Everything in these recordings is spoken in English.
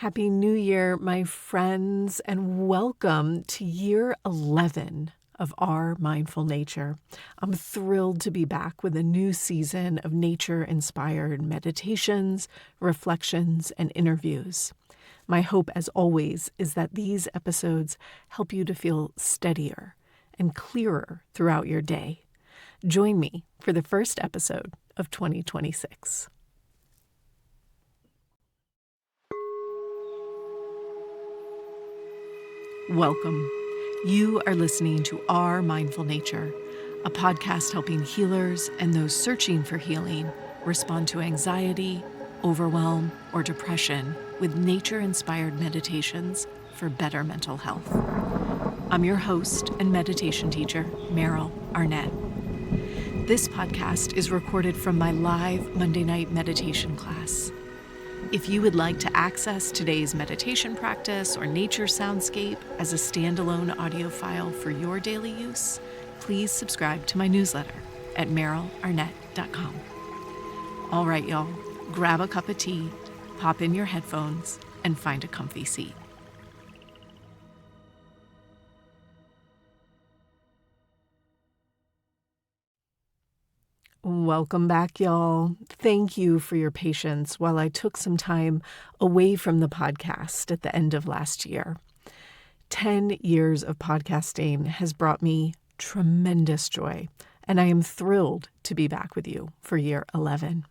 Happy New Year, my friends, and welcome to year 11 of Our Mindful Nature. I'm thrilled to be back with a new season of nature-inspired meditations, reflections, and interviews. My hope, as always, is that these episodes help you to feel steadier and clearer throughout your day. Join me for the first episode of 2026. Welcome. You are listening to Our Mindful Nature, a podcast helping healers and those searching for healing respond to anxiety, overwhelm, or depression with nature-inspired meditations for better mental health. I'm your host and meditation teacher, Meryl Arnett. This podcast is recorded from my live Monday night meditation class. If you would like to access today's meditation practice or nature soundscape as a standalone audio file for your daily use, please subscribe to my newsletter at merylarnett.com. All right, y'all, grab a cup of tea, pop in your headphones, and find a comfy seat. Welcome back, y'all. Thank you for your patience while I took some time away from the podcast at the end of last year. 10 years of podcasting has brought me tremendous joy, and I am thrilled to be back with you for year 11.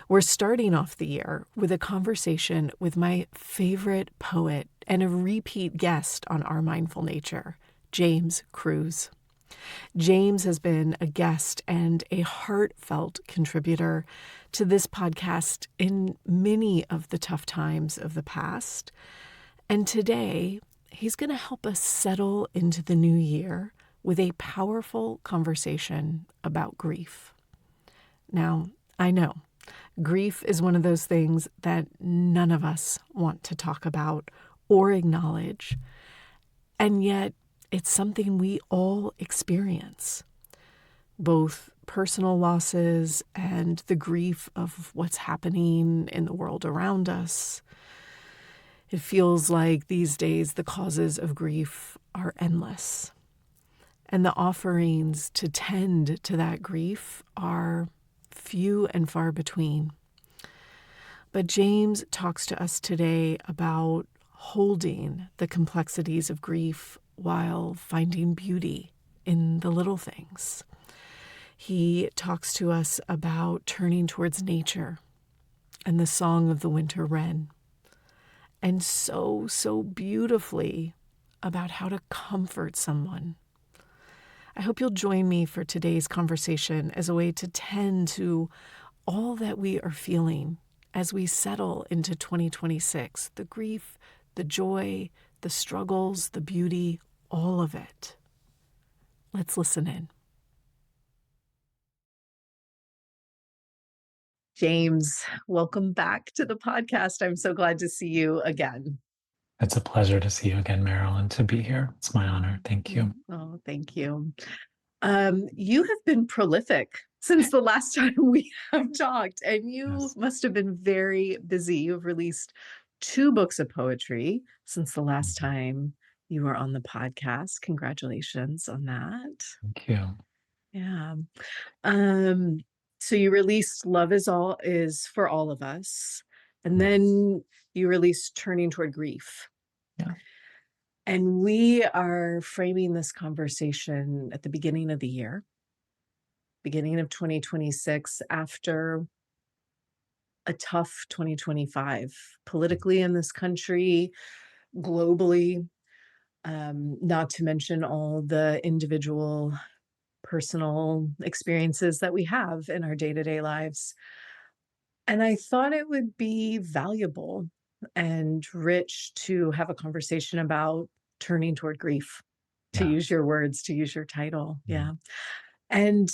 We're starting off the year with a conversation with my favorite poet and a repeat guest on Our Mindful Nature, James Cruz. James has been a guest and a heartfelt contributor to this podcast in many of the tough times of the past. And today, he's going to help us settle into the new year with a powerful conversation about grief. Now, I know grief is one of those things that none of us want to talk about or acknowledge, and yet it's something we all experience, both personal losses and the grief of what's happening in the world around us. It feels like these days the causes of grief are endless, and the offerings to tend to that grief are few and far between. But James talks to us today about holding the complexities of grief while finding beauty in the little things. He talks to us about turning towards nature and the song of the winter wren, and so beautifully about how to comfort someone. I hope you'll join me for today's conversation as a way to tend to all that we are feeling as we settle into 2026, the grief, the joy, the struggles, the beauty, all of it. Let's listen in. James, welcome back to the podcast. I'm so glad to see you again. It's a pleasure to see you again, Meryl, and to be here. It's my honor. Thank you. Oh, thank you. You have been prolific since the last time we have talked, and you Yes. must have been very busy. You've released 2 books of poetry since the last time you were on the podcast. Congratulations on that. Thank you. Yeah. So you released Love is for All of Us, and then you released Turning Toward Grief. Yeah. And we are framing this conversation at the beginning of the year, beginning of 2026, after a tough 2025, politically in this country, globally, not to mention all the individual personal experiences that we have in our day-to-day lives. And I thought it would be valuable and rich to have a conversation about turning toward grief, to Yeah. use your words, to use your title. Mm. Yeah. And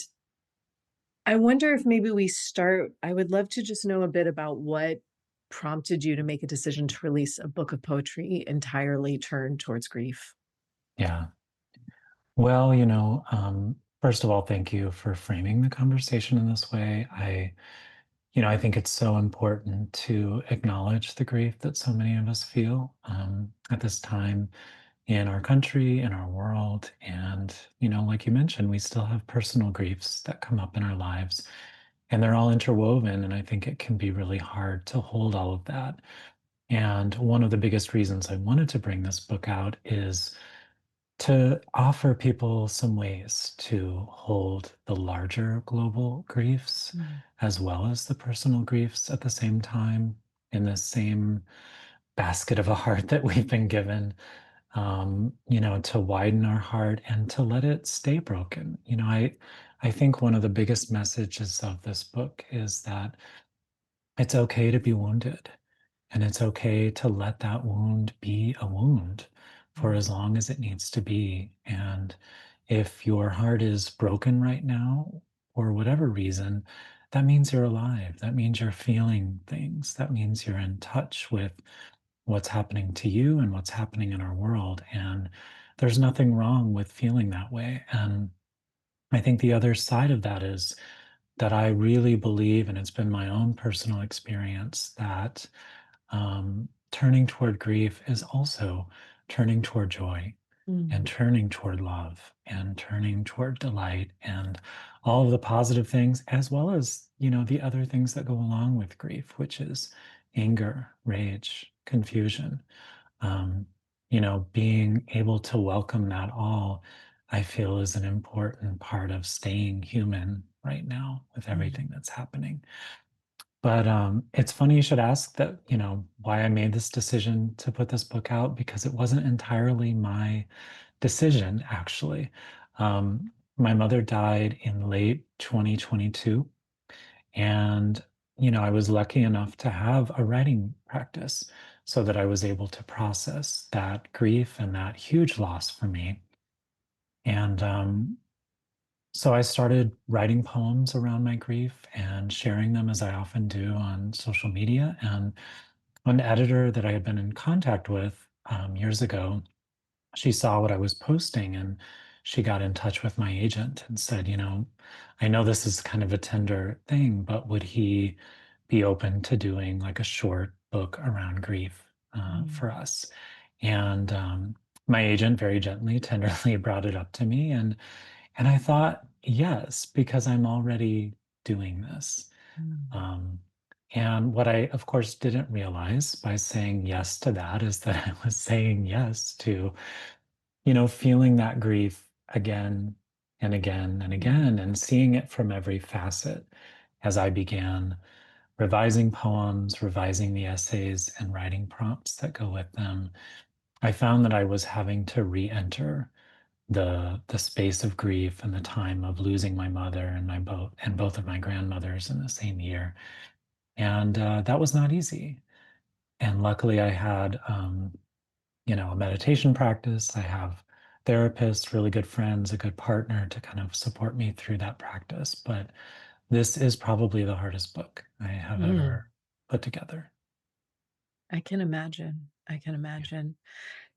I wonder if maybe I would love to just know a bit about what prompted you to make a decision to release a book of poetry entirely turned towards grief. Yeah. Well, first of all, thank you for framing the conversation in this way. I think it's so important to acknowledge the grief that so many of us feel at this time in our country, in our world. And, like you mentioned, we still have personal griefs that come up in our lives, and they're all interwoven. And I think it can be really hard to hold all of that. And one of the biggest reasons I wanted to bring this book out is to offer people some ways to hold the larger global griefs Mm. as well as the personal griefs at the same time in the same basket of a heart that we've been given, to widen our heart and to let it stay broken. I think one of the biggest messages of this book is that it's okay to be wounded. And it's okay to let that wound be a wound for Mm. as long as it needs to be. And if your heart is broken right now, for whatever reason, that means you're alive. That means you're feeling things. That means you're in touch with what's happening to you and what's happening in our world. And there's nothing wrong with feeling that way. And I think the other side of that is that I really believe, and it's been my own personal experience, that turning toward grief is also turning toward joy and Mm. turning toward love and turning toward delight and all of the positive things, as well as, the other things that go along with grief, which is anger, rage, confusion. Um, being able to welcome that all, I feel, is an important part of staying human right now with Mm. everything that's happening. But it's funny you should ask that, why I made this decision to put this book out, because it wasn't entirely my decision, actually. My mother died in late 2022. And, I was lucky enough to have a writing practice so that I was able to process that grief and that huge loss for me. And so I started writing poems around my grief and sharing them as I often do on social media. And an editor that I had been in contact with years ago, she saw what I was posting and she got in touch with my agent and said, I know this is kind of a tender thing, but would he be open to doing like a short book around grief Mm. for us? And my agent very gently, tenderly brought it up to me, and I thought, yes, because I'm already doing this. Mm. Um, and what I, of course, didn't realize by saying yes to that is that I was saying yes to, feeling that grief again and again and Mm. again and seeing it from every facet as I began revising poems, revising the essays, and writing prompts that go with them. I found that I was having to re-enter the space of grief and the time of losing my mother and both of my grandmothers in the same year, and that was not easy. And luckily, I had a meditation practice. I have therapists, really good friends, a good partner to kind of support me through that practice. But this is probably the hardest book I have Mm. ever put together. I can imagine. I can Yeah. imagine.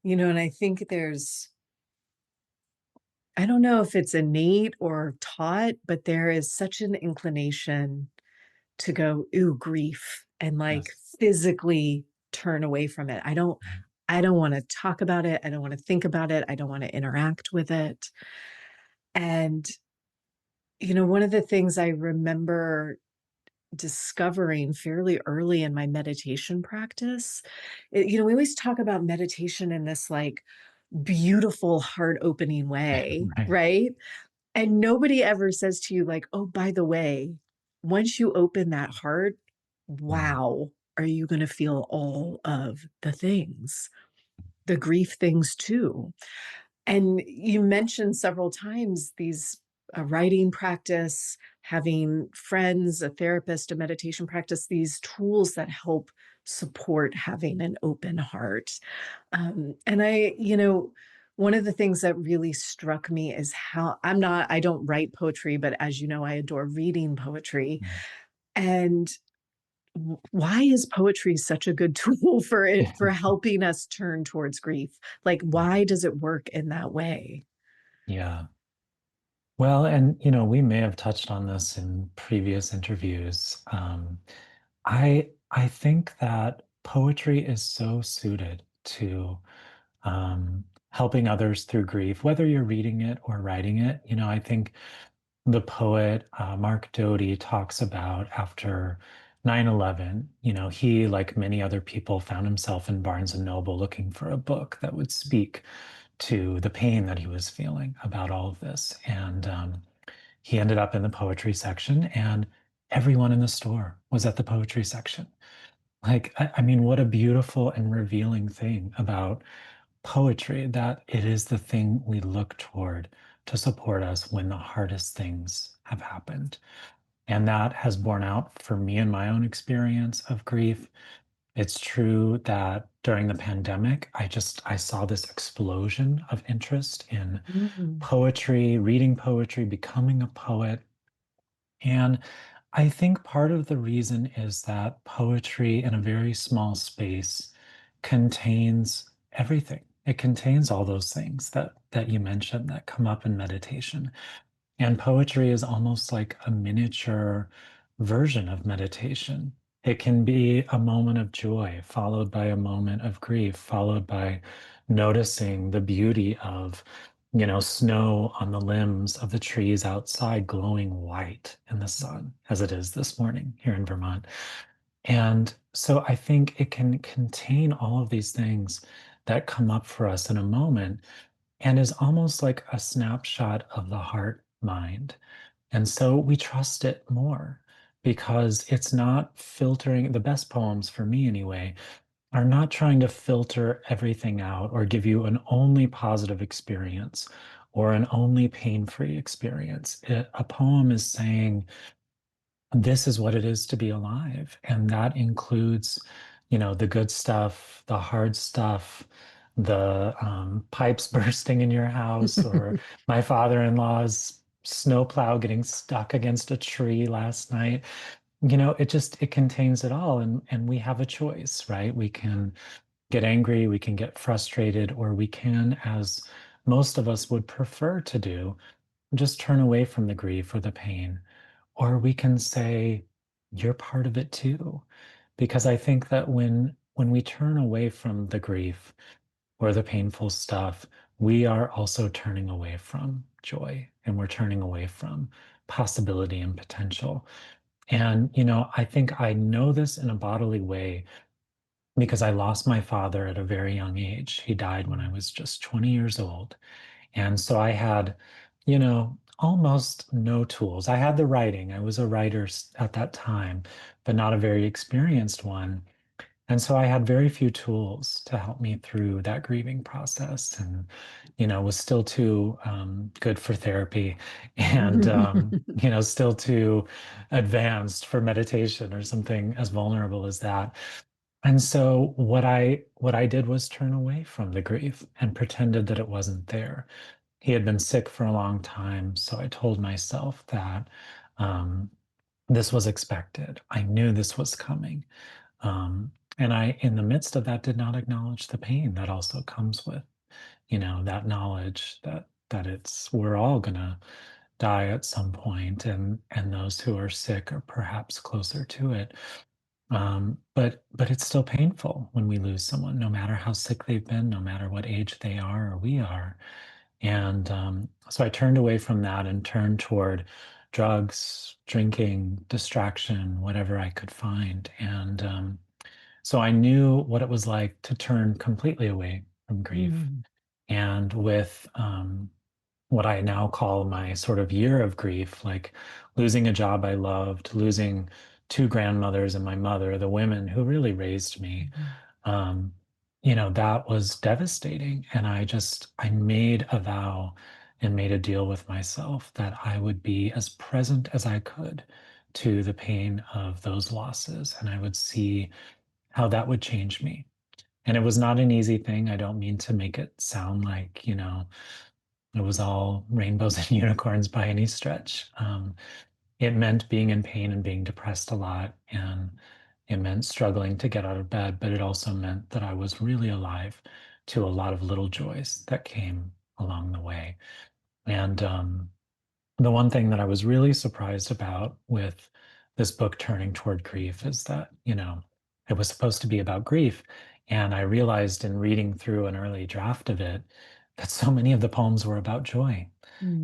And I think I don't know if it's innate or taught, but there is such an inclination to go, ooh, grief, and like Yes. physically turn away from it. Right. I don't want to talk about it. I don't want to think about it. I don't want to interact with it. And, one of the things I remember discovering fairly early in my meditation practice, we always talk about meditation in this like beautiful, heart opening way, Right. right? And nobody ever says to you, like, oh, by the way, once you open that heart, Mm. wow, are you going to feel all of the things, the grief things too? And you mentioned several times these writing practice, having friends, a therapist, a meditation practice, these tools that help support having an open heart. And one of the things that really struck me is how I don't write poetry, but as you know, I adore reading poetry. Mm. And why is poetry such a good tool for helping us turn towards grief? Like, why does it work in that way? Yeah. Well, and we may have touched on this in previous interviews. I think that poetry is so suited to helping others through grief, whether you're reading it or writing it. I think the poet Mark Doty talks about after 9/11, he, like many other people, found himself in Barnes and Noble looking for a book that would speak to the pain that he was feeling about all of this. And he ended up in the poetry section, and everyone in the store was at the poetry section. Like, I mean, what a beautiful and revealing thing about poetry that it is the thing we look toward to support us when the hardest things have happened. And that has borne out for me in my own experience of grief. It's true that during the pandemic, I saw this explosion of interest in Mm. poetry, reading poetry, becoming a poet. And I think part of the reason is that poetry in a very small space contains everything. It contains all those things that you mentioned that come up in meditation. And poetry is almost like a miniature version of meditation. It can be a moment of joy, followed by a moment of grief, followed by noticing the beauty of, snow on the limbs of the trees outside glowing white in the sun, as it is this morning here in Vermont. And so I think it can contain all of these things that come up for us in a moment and is almost like a snapshot of the heart mind. And so we trust it more because it's not filtering. The best poems, for me anyway, are not trying to filter everything out or give you an only positive experience or an only pain-free experience. A poem is saying, this is what it is to be alive. And that includes, the good stuff, the hard stuff, the pipes bursting in your house, or my father-in-law's snowplow getting stuck against a tree last night. It contains it all. And we have a choice, right? We can get angry, we can get frustrated, or we can, as most of us would prefer to do, just turn away from the grief or the pain. Or we can say, you're part of it too. Because I think that when we turn away from the grief or the painful stuff, we are also turning away from joy and we're turning away from possibility and potential. And, I think I know this in a bodily way because I lost my father at a very young age. He died when I was just 20 years old. And so I had, almost no tools. I had the writing. I was a writer at that time, but not a very experienced one. And so I had very few tools to help me through that grieving process and, was still too good for therapy and, still too advanced for meditation or something as vulnerable as that. And so what I did was turn away from the grief and pretended that it wasn't there. He had been sick for a long time, so I told myself that um, this was expected. I knew this was coming. And I, in the midst of that, did not acknowledge the pain that also comes with, that knowledge that it's we're all gonna die at some point, and those who are sick are perhaps closer to it. But it's still painful when we lose someone, no matter how sick they've been, no matter what age they are or we are. And so I turned away from that and turned toward drugs, drinking, distraction, whatever I could find. And so I knew what it was like to turn completely away from grief. Mm. And with what I now call my sort of year of grief, like losing a job I loved, losing two grandmothers and my mother, the women who really raised me, Mhm. um, that was devastating. And I made a vow and made a deal with myself that I would be as present as I could to the pain of those losses. And I would see how that would change me. And it was not an easy thing. I don't mean to make it sound like, it was all rainbows and unicorns by any stretch. It meant being in pain and being depressed a lot. And it meant struggling to get out of bed, but it also meant that I was really alive to a lot of little joys that came along the way. And the one thing that I was really surprised about with this book turning toward grief is that, it was supposed to be about grief. And I realized in reading through an early draft of it that so many of the poems were about joy.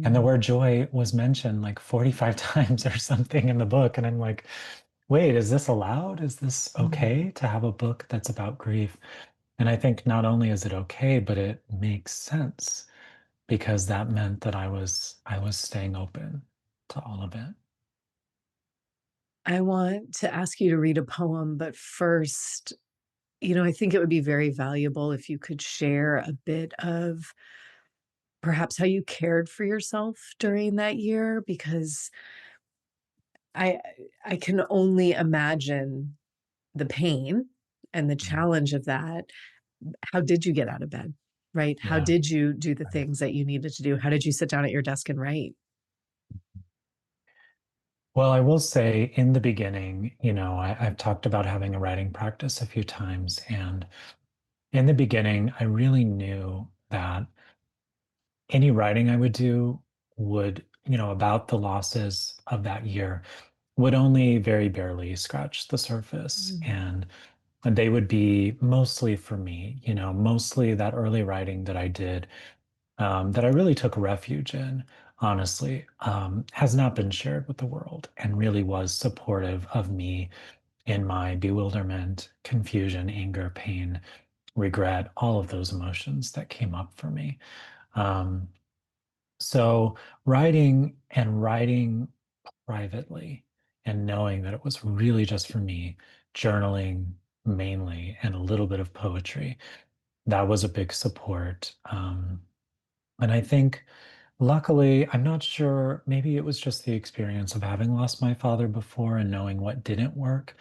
And the Mm, word joy was mentioned like 45 times or something in the book. And I'm like, wait, is this allowed? Is this mm. okay to have a book that's about grief? And I think not only is it okay, but it makes sense because that meant that I was staying open to all of it. I want to ask you to read a poem, but first, I think it would be very valuable if you could share a bit of perhaps how you cared for yourself during that year, because I I can only imagine the pain and the Mm. challenge of that. How did you get out of bed? Right? How Yeah, did you do the right. things that you needed to do? How did you sit down at your desk and write? Well, I will say in the beginning, I've talked about having a writing practice a few times. And in the beginning, I really knew that any writing I would do would, about the losses of that year would only very barely scratch the surface. Mm, And they would be mostly for me, mostly that early writing that I did, that I really took refuge in, honestly, has not been shared with the world and really was supportive of me in my bewilderment, confusion, anger, pain, regret, all of those emotions that came up for me. Um, so writing privately and knowing that it was really just for me, journaling mainly and a little bit of poetry, that was a big support. And I think, luckily, I'm not sure, maybe it was just the experience of having lost my father before and knowing what didn't work,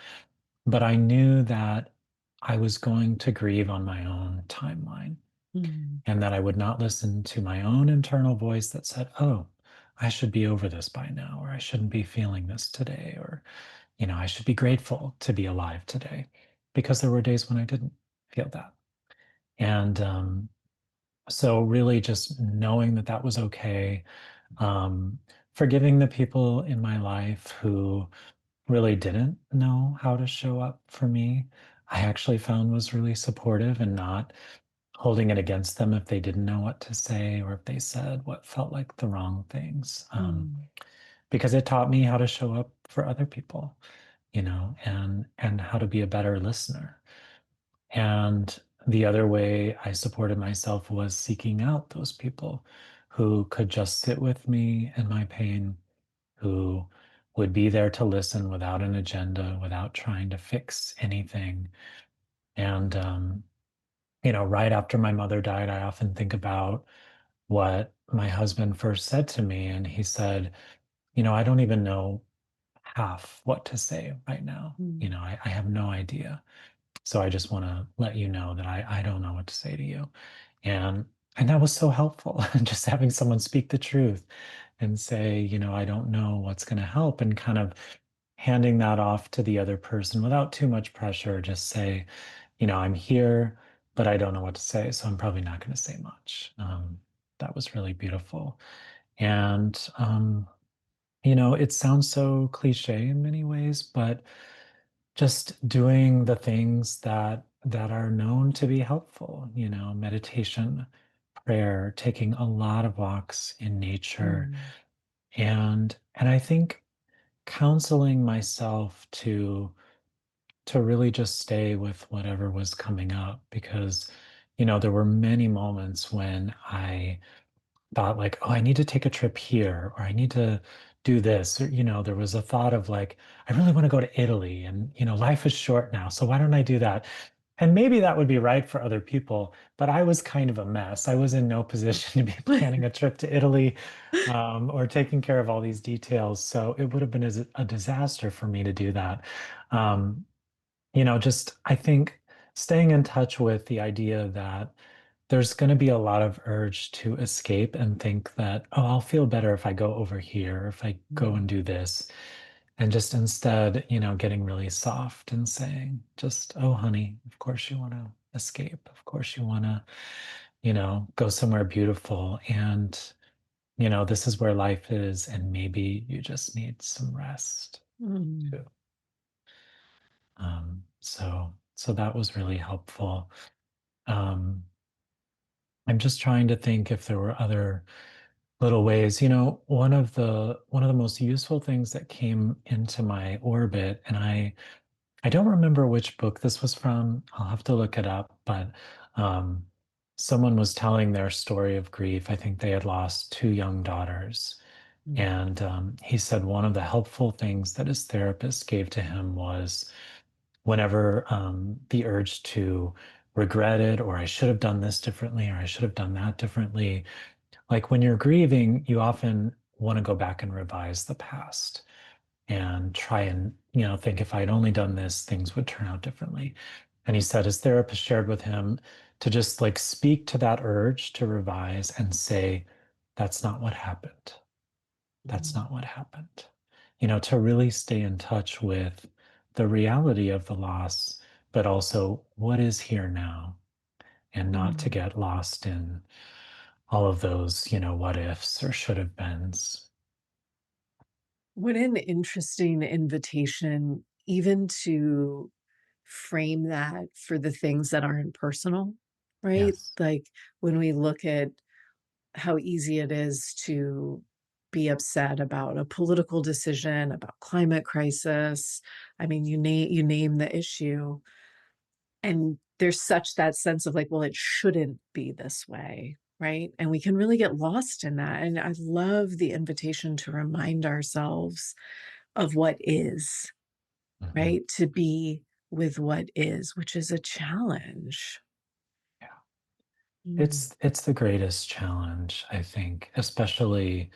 but I knew that I was going to grieve on my own timeline mm, and that I would not listen to my own internal voice that said, oh, I should be over this by now, or I shouldn't be feeling this today, or, I should be grateful to be alive today, because there were days when I didn't feel that. And so, really, just knowing that that was okay, um, forgiving the people in my life who really didn't know how to show up for me, I actually found was really supportive and not holding it against them if they didn't know what to say or if they said what felt like the wrong things. mm, Because it taught me how to show up for other people, and how to be a better listener. And the other way I supported myself was seeking out those people who could just sit with me and my pain, who would be there to listen without an agenda, without trying to fix anything. And, right after my mother died, I often think about what my husband first said to me. And he said, I don't even know half what to say right now. mm, I have no idea. So I just want to let you know that I don't know what to say to you. And and that was so helpful. Just having someone speak the truth and say, I don't know what's going to help, and kind of handing that off to the other person without too much pressure. Just say, I'm here, but I don't know what to say, so I'm probably not going to say much. That was really beautiful. And it sounds so cliche in many ways, but just doing the things that are known to be helpful, meditation, prayer, taking a lot of walks in nature, mm, and I think counseling myself to really just stay with whatever was coming up, because there were many moments when I thought like, oh, I need to take a trip here, or I need to do this. Or, there was a thought of like, I really want to go to Italy, and life is short now, so why don't I do that? And maybe that would be right for other people, but I was kind of a mess. I was in no position to be planning a trip to Italy, or taking care of all these details. So it would have been a disaster for me to do that. Um, just I think staying in touch with the idea that there's going to be a lot of urge to escape and think that, oh, I'll feel better if I go over here, if I go and mm. do this. And just instead, getting really soft and saying, just, oh, honey, of course you want to escape. Of course you want to, go somewhere beautiful. And this is where life is, and maybe you just need some rest Mm. too. So that was really helpful. Um, I'm just trying to think if there were other little ways. One of the most useful things that came into my orbit, and I don't remember which book this was from. I'll have to look it up, but um, someone was telling their story of grief. I think they had lost two young daughters. Mm. And he said one of the helpful things that his therapist gave to him was whenever the urge to regret it, or I should have done this differently, or I should have done that differently. Like when you're grieving, you often want to go back and revise the past and try and, think if I'd only done this, things would turn out differently. And he said his therapist shared with him to just like speak to that urge to revise and say, that's not what happened. That's Mm. not what happened. To really stay in touch with the reality of the loss, but also what is here now, and not to Mm. get lost in all of those, what ifs or should have beens. What an interesting invitation, even to frame that for the things that aren't personal, right? Yes. Like when we look at how easy it is to be upset about a political decision, about climate crisis. I mean, you name the issue, and there's such that sense of like, well, it shouldn't be this way, right? And we can really get lost in that. And I love the invitation to remind ourselves of what is, Mhm. right? To be with what is, which is a challenge. Yeah. Mm. It's the greatest challenge, I think, especially,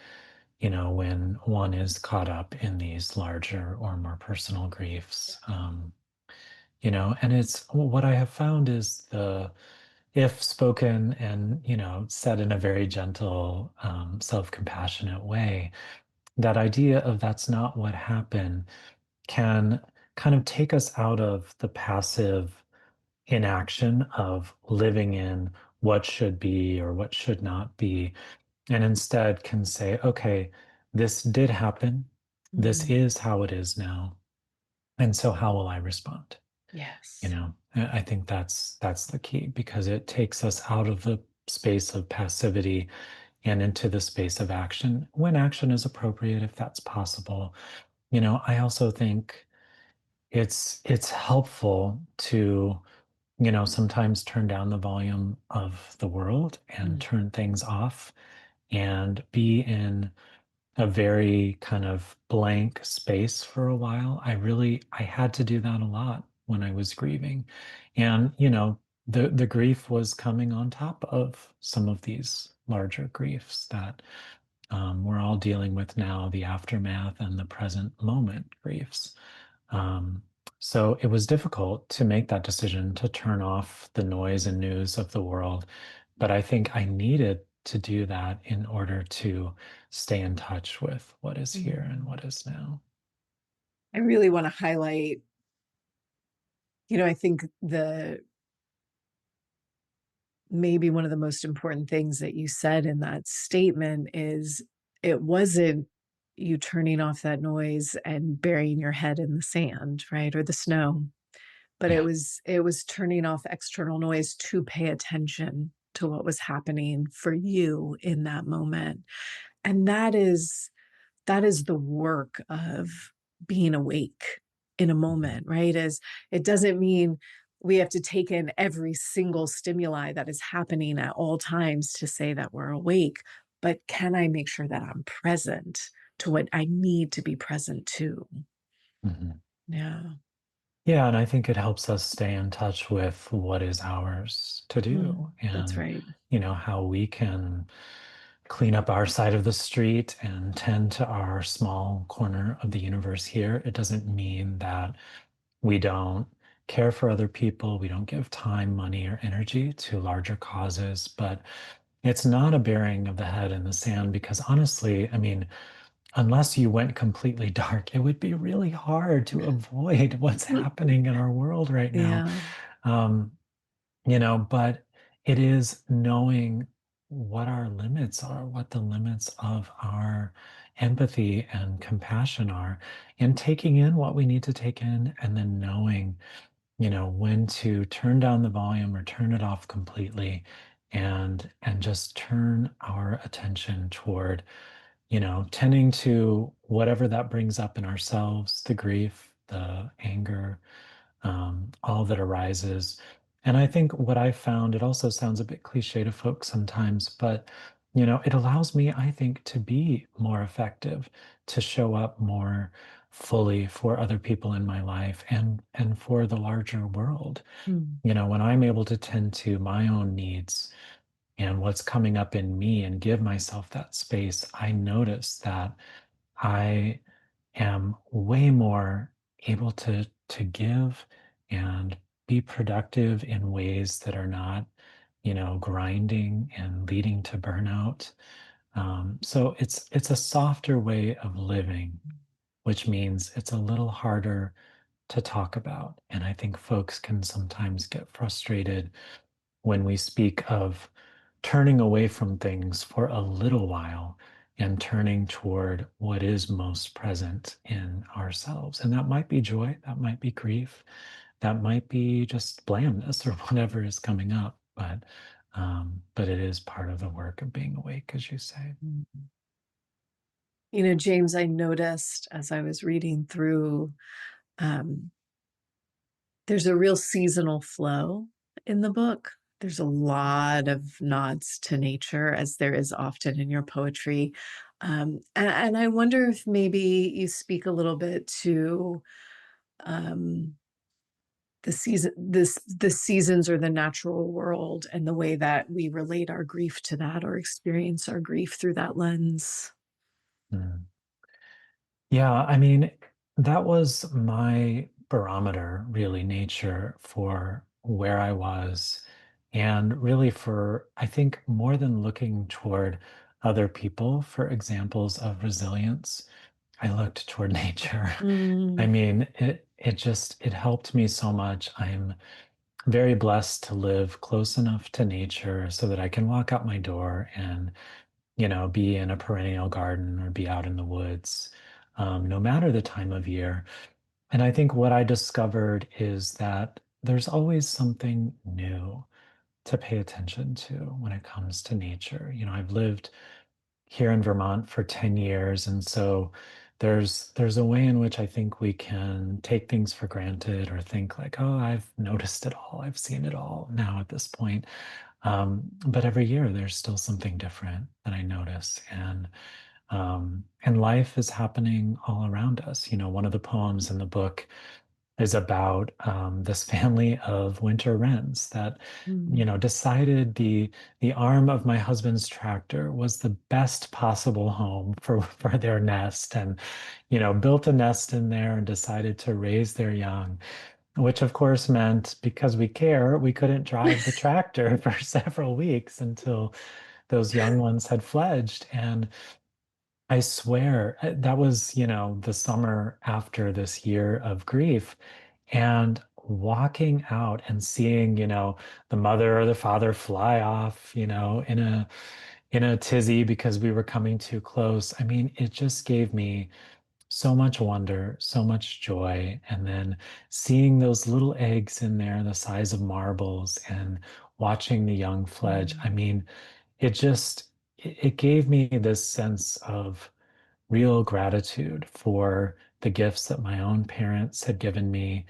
when one is caught up in these larger or more personal griefs. And it's what I have found is if spoken and, said in a very gentle, self-compassionate way, that idea of that's not what happened can kind of take us out of the passive inaction of living in what should be or what should not be, and instead can say, okay, this did happen. This Mm. is how it is now. And so how will I respond? Yes. I think that's the key, because it takes us out of the space of passivity and into the space of action when action is appropriate, if that's possible. I also think it's helpful to, sometimes turn down the volume of the world and Mm. turn things off and be in a very kind of blank space for a while. I had to do that a lot when I was grieving. And, the grief was coming on top of some of these larger griefs that we're all dealing with now, the aftermath and the present moment griefs. Um, so it was difficult to make that decision to turn off the noise and news of the world. But I think I needed to do that in order to stay in touch with what is here and Mm. what is now. I really want to highlight, I think the maybe one of the most important things that you said in that statement is it wasn't you turning off that noise and burying your head in the sand, right? Or the snow, but it Yeah. was it was turning off external noise to pay attention to what was happening for you in that moment. And that is the work of being awake in a Mhm. moment, right? Is it doesn't mean we have to take in every single stimuli that is happening at all times to say that we're awake, but can I make sure that I'm present to what I need to be present to? Mhm. Yeah. Yeah, and I think it helps us stay in touch with what is ours to do, Mm, that's and right. how we can clean up our side of the street and tend to our small corner of the universe here. It doesn't mean that we don't care for other people, we don't give time, money, or energy to larger causes, but it's not a burying of the head in the sand, because honestly, I mean, unless you went completely dark, it would be really hard to avoid what's happening in our world right now. Yeah. Um, but it is knowing. what our limits are, what the limits of our empathy and compassion are, and taking in what we need to take in, and then knowing, when to turn down the volume or turn it off completely, and just turn our attention toward, tending to whatever that brings up in ourselves, the grief, the anger, all that arises. And I think what I found, it also sounds a bit cliche to folks sometimes, but it allows me, I think, to be more effective, to show up more fully for other people in my life and for the larger world. Mm. When I'm able to tend to my own needs and what's coming up in me and give myself that space, I notice that I am way more able to give and be productive in ways that are not, grinding and leading to burnout. So it's a softer way of living, which means it's a little harder to talk about. And I think folks can sometimes get frustrated when we speak of turning away from things for a little while and turning toward what is most present in ourselves. And that might be joy, that might be grief, that might be just blandness or whatever is coming up. But it is part of the work of being awake, as you say. Mm. James, I noticed as I was reading through, um, there's a real seasonal flow in the book. There's a lot of nods to nature, as there is often in your poetry. And I wonder if maybe you speak a little bit to um, the seasons or the natural world and the way that we relate our grief to that or experience our grief through that lens. Mm. Yeah, I mean, that was my barometer, really, nature, for where I was. And really, for, I think, more than looking toward other people for examples of resilience, I looked toward nature. I Mm, mean, it helped me so much. I'm very blessed to live close enough to nature so that I can walk out my door and be in a perennial garden or be out in the woods, no matter the time of year. And I think what I discovered is that there's always something new to pay attention to when it comes to nature. I've lived here in Vermont for 10 years, and so there's a way in which I think we can take things for granted or think like, oh, I've noticed it all, I've seen it all now at this point. But every year there's still something different that I notice. And life is happening all around us. One of the poems in the book is about this family of winter wrens that, mm, decided the arm of my husband's tractor was the best possible home for their nest, and built a nest in there and decided to raise their young, which of course meant, because we care, we couldn't drive the tractor for several weeks until those young ones had fledged. And I swear that was, the summer after this year of grief. And walking out and seeing, the mother or the father fly off, in a tizzy because we were coming too close. I mean, it just gave me so much wonder, so much joy. And then seeing those little eggs in there, the size of marbles, and watching the young fledge. mm, I mean, it gave me this sense of real gratitude for the gifts that my own parents had given me,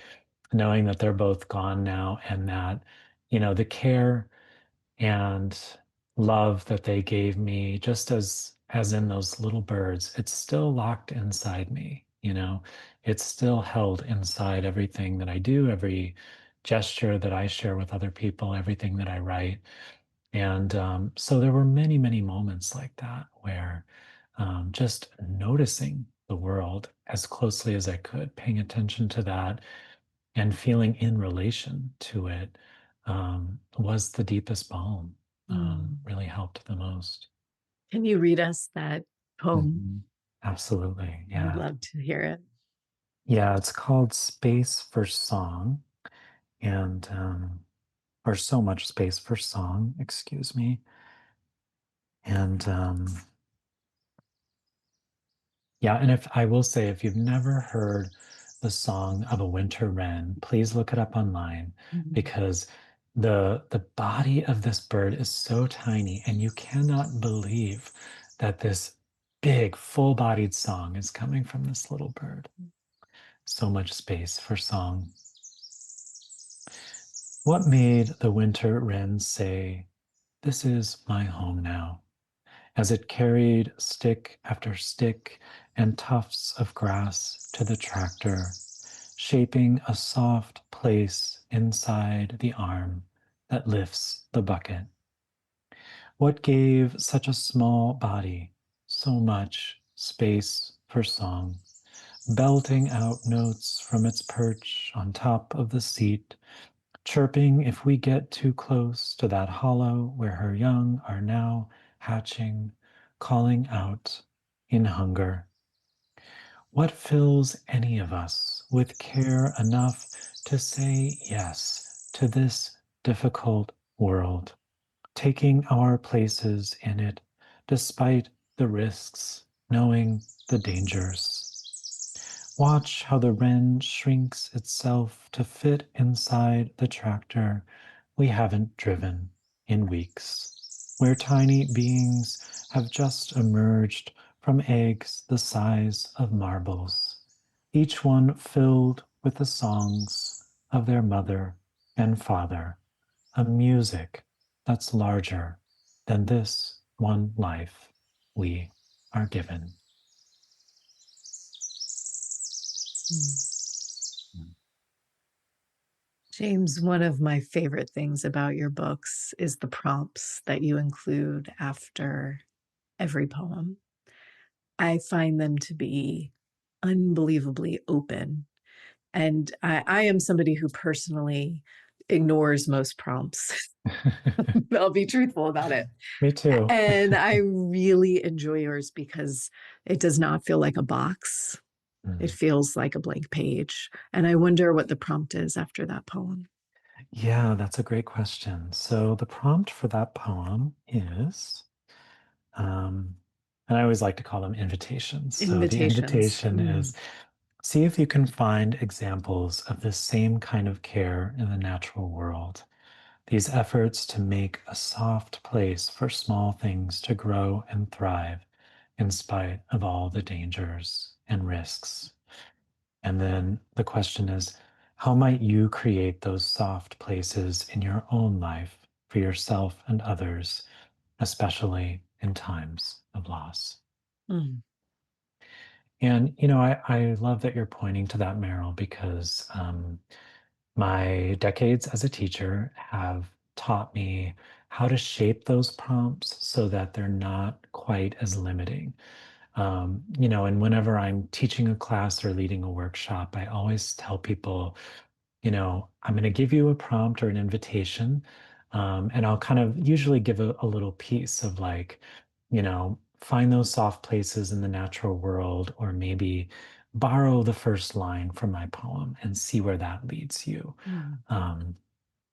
knowing that they're both gone now, and that, the care and love that they gave me, just as in those little birds, it's still locked inside me. It's still held inside everything that I do, every gesture that I share with other people, everything that I write. And so there were many, many moments like that where, just noticing the world as closely as I could, paying attention to that and feeling in relation to it, was the deepest balm, mm. really helped the most. Can you read us that poem? Mhm. Absolutely. I'd Yeah. love to hear it. Yeah. It's called Space for Song, and or So Much Space for Song, excuse me. And yeah, and if I will say, if you've never heard the song of a winter wren, please look it up online Mhm. because the body of this bird is so tiny, and you cannot believe that this big, full-bodied song is coming from this little bird. So much space for song. What made the winter wren say, "This is my home now," as it carried stick after stick and tufts of grass to the tractor, shaping a soft place inside the arm that lifts the bucket? What gave such a small body so much space for song, belting out notes from its perch on top of the seat, chirping if we get too close to that hollow where her young are now hatching, calling out in hunger? What fills any of us with care enough to say yes to this difficult world, taking our places in it despite the risks, knowing the dangers? Watch how the wren shrinks itself to fit inside the tractor we haven't driven in weeks, where tiny beings have just emerged from eggs the size of marbles, each one filled with the songs of their mother and father, a music that's larger than this one life we are given. James, one of my favorite things about your books is the prompts that you include after every poem. I find them to be unbelievably open. And I am somebody who personally ignores most prompts. I'll be truthful about it. Me too. And I really enjoy yours because it does not feel like a box. It Mm. feels like a blank page. And I wonder what the prompt is after that poem. Yeah, that's a great question. So the prompt for that poem is, um, and I always like to call them invitations. So the Invitations. invitation is, see if you can find examples of this same kind of care in the natural world. These efforts to make a soft place for small things to grow and thrive in spite of all the dangers and risks. And then the question is, how might you create those soft places in your own life for yourself and others, especially in times of loss? Mm. And, I love that you're pointing to that, Meryl, because my decades as a teacher have taught me how to shape those prompts so that they're not quite as limiting. And whenever I'm teaching a class or leading a workshop, I always tell people, I'm going to give you a prompt or an invitation, and I'll kind of usually give a little piece of like, find those soft places in the natural world, or maybe borrow the first line from my poem and see where that leads you. Mm. Um,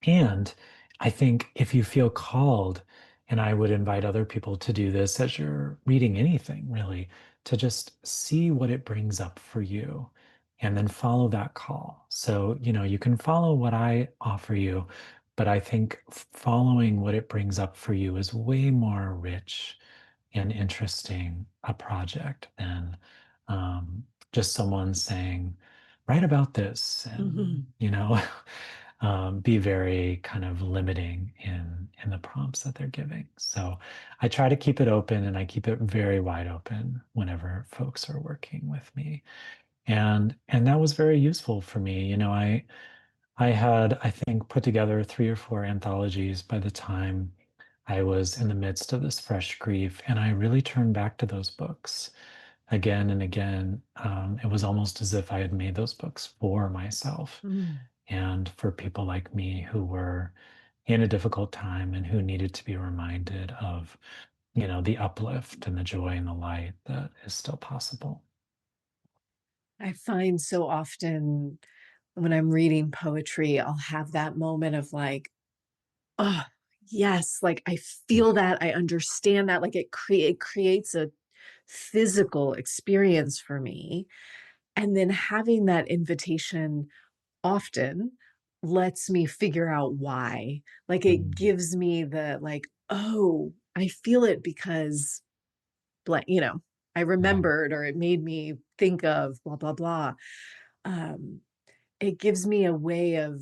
and I think if you feel called, and I would invite other people to do this as you're reading anything, really, to just see what it brings up for you and then follow that call. So, you can follow what I offer you, but I think following what it brings up for you is way more rich and interesting a project than just someone saying, write about this, and, Mhm. be very kind of limiting in the prompts that they're giving. So I try to keep it open, and I keep it very wide open whenever folks are working with me. And that was very useful for me. I had, I think, put together 3 or 4 anthologies by the time I was in the midst of this fresh grief, and I really turned back to those books again and again. It was almost as if I had made those books for myself Mm. and for people like me who were in a difficult time and who needed to be reminded of, the uplift and the joy and the light that is still possible. I find so often when I'm reading poetry, I'll have that moment of like, oh, Yes, like I Yeah. feel that, I understand that, like it creates a physical experience for me, and then having that invitation often lets me figure out why. Like, it Mm, gives me the, like, "Oh, I feel it because" I right. remembered or it made me think of blah, blah, blah. Um, it gives me a way of,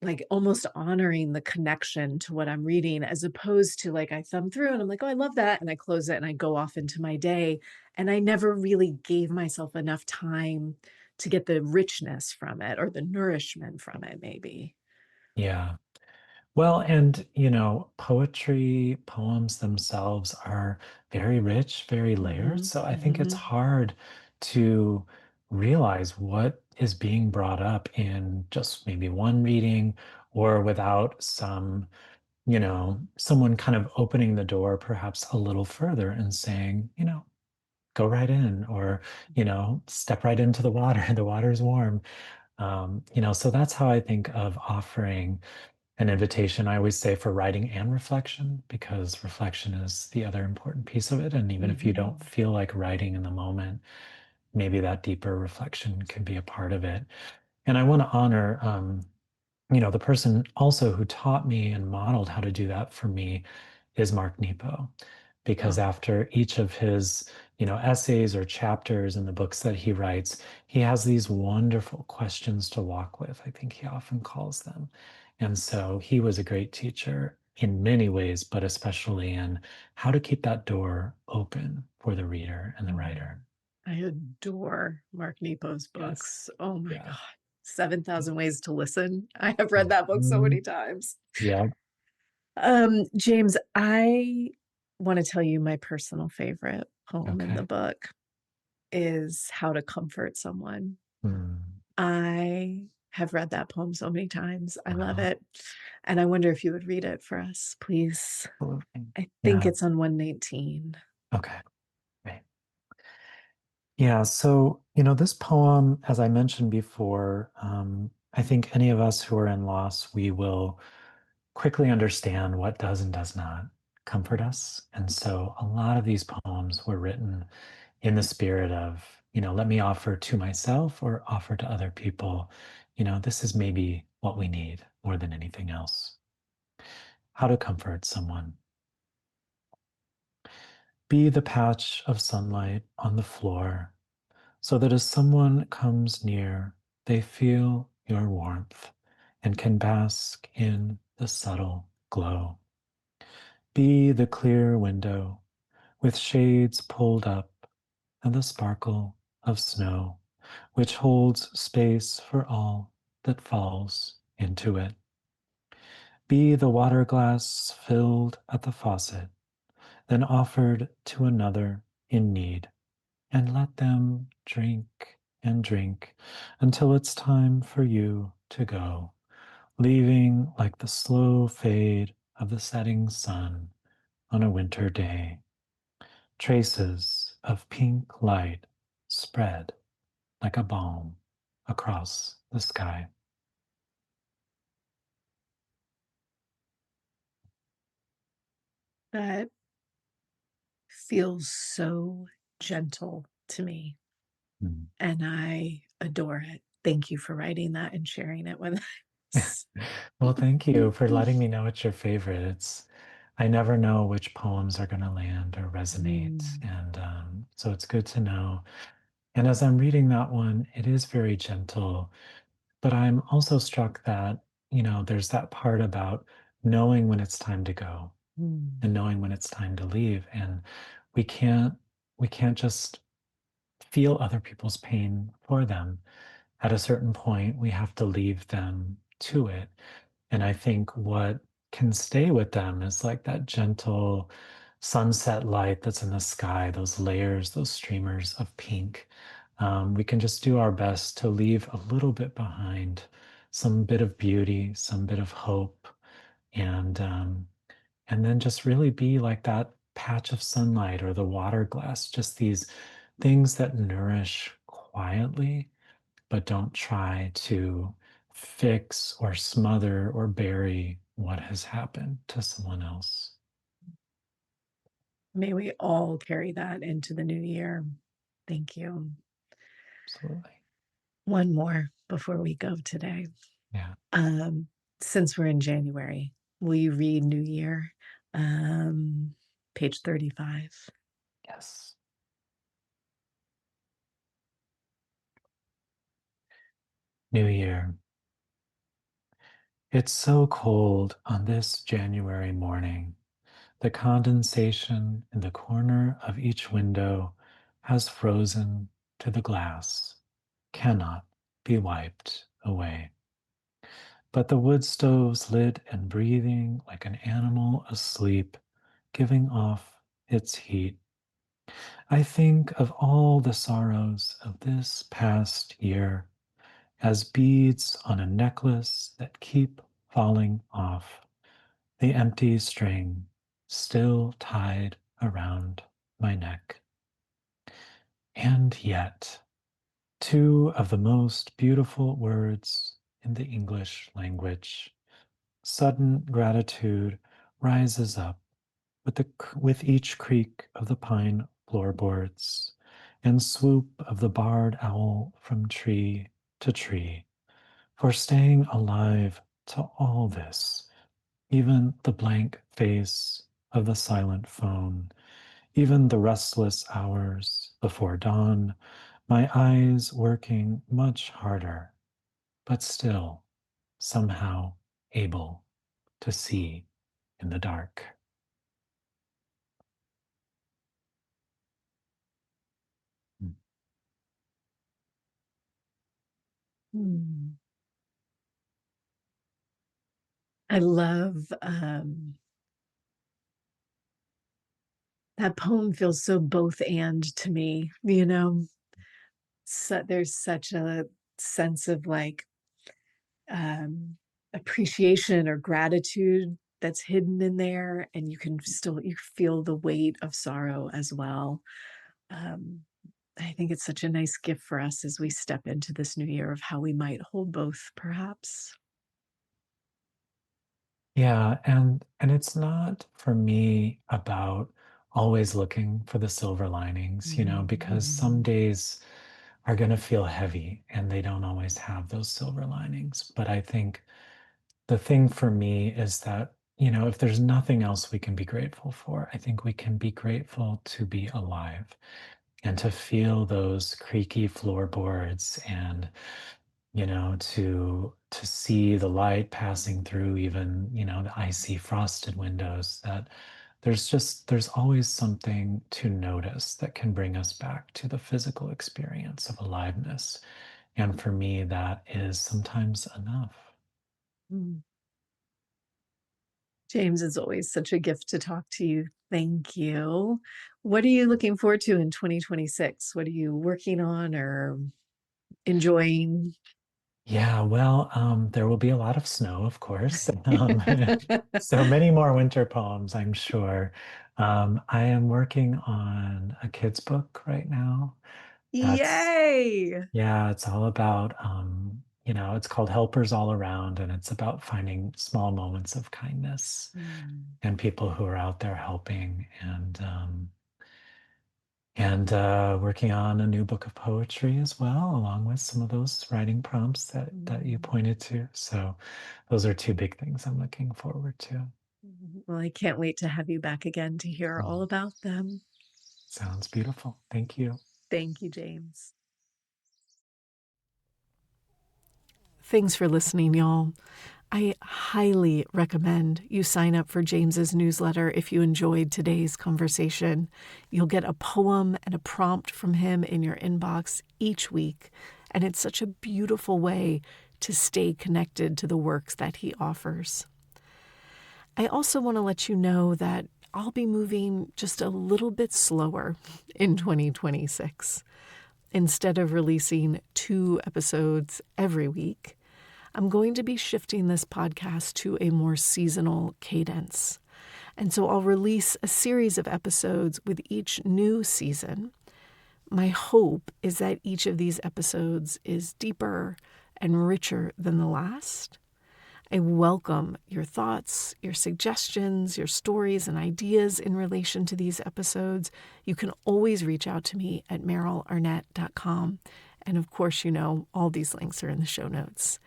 like, almost honoring the connection to what I'm reading as opposed to, like, I thumb through and I'm like, "Oh, I love that," and I close it and I go off into my day, and I never really gave myself enough time to get the richness from it or the nourishment from it maybe. Yeah. Well, and poetry, poems themselves are very rich, very layered. Mhm, So I think it's mhm, hard to realize what is being brought up in just maybe one reading or without someone kind of opening the door perhaps a little further and saying, go right in or, step right into the water. The water's warm. So that's how I think of offering an invitation, I always say, for writing and reflection, because reflection is the other important piece of it. And even if you don't mhm. feel like writing in the moment, maybe that deeper reflection can be a part of it. And I want to honor, the person also who taught me and modeled how to do that for me is Mark Nepo, because Oh, after each of his, essays or chapters in the books that he writes, he has these wonderful questions to walk with, I think he often calls them. And so he was a great teacher in many ways, but especially in how to keep that door open for the reader and the mm. writer. I adore Mark Nepo's Yes. books. Oh my Yeah. god. 7,000 Ways to Listen. I have read that book so Mhm. many times. Yeah. James, I wanna tell you my personal favorite poem in the Okay. book is How to Comfort Someone. Hmm. I have read that poem so many times. I love Wow. it, and I wonder if you would read it for us, please. Absolutely. I think Yeah. it's on 119. Okay. Right. Yeah. So, this poem, as I mentioned before, I think any of us who are in loss, we will quickly understand what does and does not comfort us. And so a lot of these poems were written in the spirit of, let me offer to myself or offer to other people, this is maybe what we need more than anything else. How to comfort someone. Be the patch of sunlight on the floor so that as someone comes near, they feel your warmth and can bask in the subtle glow. Be the clear window with shades pulled up and the sparkle of snow, which holds space for all that falls into it. Be the water glass filled at the faucet, then offered to another in need, and let them drink and drink until it's time for you to go, leaving like the slow fade of the setting sun on a winter day. Traces of pink light spread like a balm across the sky. That feels so gentle to me, Mm. and I adore it. Thank you for writing that and sharing it with us. Well, thank you for letting me know it's your favorite. I never know which poems are going to land or resonate. Mm, And so it's good to know. And as I'm reading that one, it is very gentle, but I'm also struck that, there's that part about knowing when it's time to go mm, and knowing when it's time to leave. And we can't, we can't just feel other people's pain for them. At a certain point, we have to leave them to it. And I think what can stay with them is like that gentle sunset light that's in the sky, those layers, those streamers of pink. We can just do our best to leave a little bit behind, some bit of beauty, some bit of hope, and and then just really be like that patch of sunlight or the water glass, just these things that nourish quietly but don't try to fix or smother or bury what has happened to someone else. May we all carry that into the new year. Thank you. Absolutely. One more before we go today. Yeah. Um, since we're in January, will you read New Year? Page 35. Yes. New Year. It's so cold on this January morning. The condensation in the corner of each window has frozen to the glass, cannot be wiped away. But the wood stove's lit and breathing like an animal asleep, giving off its heat. I think of all the sorrows of this past year as beads on a necklace that keep falling off, the empty string still tied around my neck. And yet, two of the most beautiful words in the English language, sudden gratitude rises up with each creak of the pine floorboards and swoop of the barred owl from tree to tree, for staying alive to all this, even the blank face of the silent phone, even the restless hours before dawn, my eyes working much harder, but still somehow able to see in the dark. Hmm. I love that poem feels so both and to me, So there's such a sense of like um, appreciation or gratitude that's hidden in there, and you feel the weight of sorrow as well. Um, I think it's such a nice gift for us as we step into this new year of how we might hold both, perhaps. Yeah, and it's not for me about always looking for the silver linings, because some Mhm. days are going to feel heavy and they don't always have those silver linings. But I think the thing for me is that, if there's nothing else we can be grateful for, I think we can be grateful to be alive and to feel those creaky floorboards and to see the light passing through even, the icy frosted windows, that there's always something to notice that can bring us back to the physical experience of aliveness. And for me, that is sometimes enough. Mm. James, it's always such a gift to talk to you. Thank you. What are you looking forward to in 2026? What are you working on or enjoying? Yeah, well, there will be a lot of snow, of course. So many more winter poems, I'm sure. I am working on a kid's book right now. That's Yay! Yeah, it's all about, it's called Helpers All Around, and it's about finding small moments of kindness Mm. and people who are out there helping, and working on a new book of poetry as well, along with some of those writing prompts that you Mm. pointed to. So those are two big things I'm looking forward to. Well, I can't wait to have you back again to hear all Mm, about them. Sounds beautiful. Thank you. Thank you, James. Thanks for listening, y'all. I highly recommend you sign up for James's newsletter if you enjoyed today's conversation. You'll get a poem and a prompt from him in your inbox each week, and it's such a beautiful way to stay connected to the works that he offers. I also want to let you know that I'll be moving just a little bit slower in 2026. Instead of releasing 2 episodes every week, I'm going to be shifting this podcast to a more seasonal cadence. And so I'll release a series of episodes with each new season. My hope is that each of these episodes is deeper and richer than the last. I welcome your thoughts, your suggestions, your stories and ideas in relation to these episodes. You can always reach out to me at merylarnett.com. And of course, all these links are in the show notes.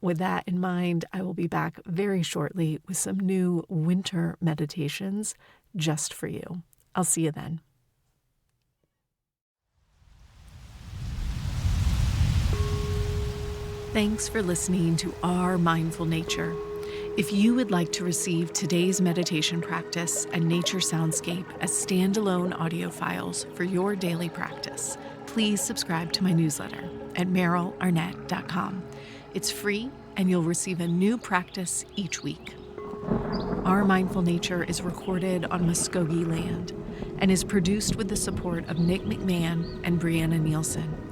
With that in mind, I will be back very shortly with some new winter meditations just for you. I'll see you then. Thanks for listening to Our Mindful Nature. If you would like to receive today's meditation practice and nature soundscape as standalone audio files for your daily practice, please subscribe to my newsletter at merylarnett.com. It's free, and you'll receive a new practice each week. Our Mindful Nature is recorded on Muskogee land and is produced with the support of Nick McMahon and Brianna Nielsen.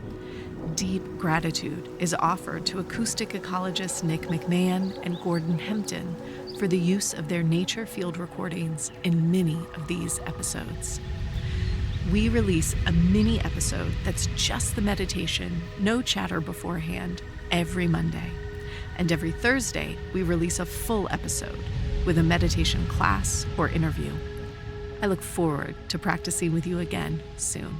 Deep gratitude is offered to acoustic ecologists Nick McMahon and Gordon Hempton for the use of their nature field recordings in many of these episodes. We release a mini episode that's just the meditation, no chatter beforehand, every Monday. And every Thursday, we release a full episode with a meditation class or interview. I look forward to practicing with you again soon.